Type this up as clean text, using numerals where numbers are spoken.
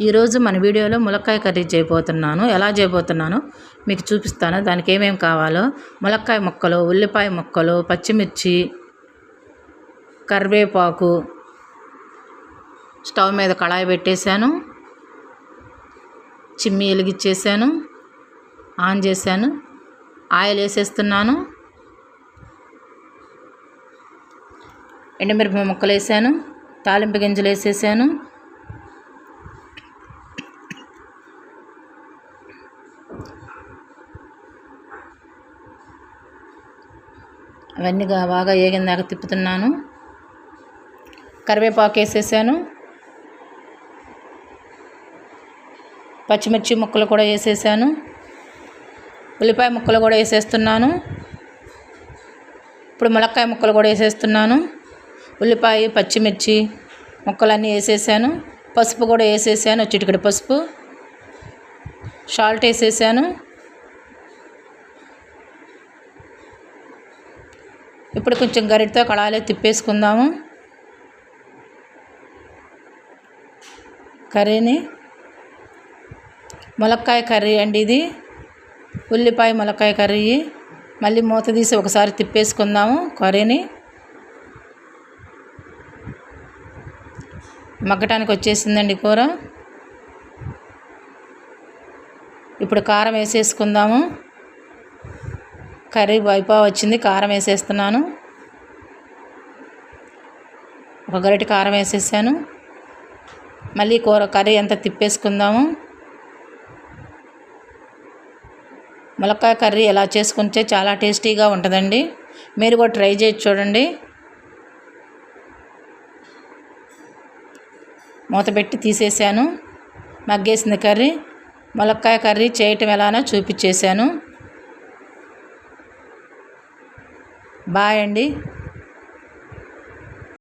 ఈరోజు మన వీడియోలో ములక్కాయ కర్రీ చేయబోతున్నాను. ఎలా చేయబోతున్నానో మీకు చూపిస్తాను. దానికి ఏమేమి కావాలో ములక్కాయ ముక్కలు, ఉల్లిపాయ ముక్కలు, పచ్చిమిర్చి, కరివేపాకు. స్టవ్ మీద కళాయి పెట్టేశాను, చిమ్మి వెలిగించేసాను, ఆన్ చేశాను, ఆయిల్ వేసేస్తున్నాను, ఎండుమిరపకాయ ముక్కలు వేసాను, తాలింపు గింజలు వేసేసాను, అవన్నీ బాగా వేగిన దాకా తిప్పుతున్నాను. కరివేపాకు వేసేసాను, పచ్చిమిర్చి ముక్కలు కూడా వేసేసాను, ఉల్లిపాయ ముక్కలు కూడా వేసేస్తున్నాను. ఇప్పుడు ములక్కాయ ముక్కలు కూడా వేసేస్తున్నాను. ఉల్లిపాయ పచ్చిమిర్చి ముక్కలన్నీ వేసేసాను. పసుపు కూడా వేసేసాను, చిటికెడు పసుపు, సాల్ట్ వేసేసాను. ఇప్పుడు కొంచెం గరిటతో కళాయిలో తిప్పేసుకుందాము కర్రీని. ములక్కాయ కర్రీ అండి ఇది, ఉల్లిపాయ ములక్కాయ కర్రీ. మళ్ళీ మూత తీసి ఒకసారి తిప్పేసుకుందాము కర్రీని. మగ్గటానికి వచ్చేసిందండి కూర. ఇప్పుడు కారం వేసేసుకుందాము. కర్రీ వైపా వచ్చింది, కారం వేసేస్తున్నాను. ఒక గరిటె కారం వేసేసాను. మళ్ళీ కర్రీ అంతా తిప్పేసుకుందాము. ములక్కాయ కర్రీ ఎలా చేసుకుంటే చాలా టేస్టీగా ఉంటుందండి. మీరు కూడా ట్రై చేసి చూడండి. మూత పెట్టి తీసేసాను. మగ్గేసింది కర్రీ. ములక్కాయ కర్రీ చేయటం ఎలానో చూపించేశాను. బాయ్ అండి.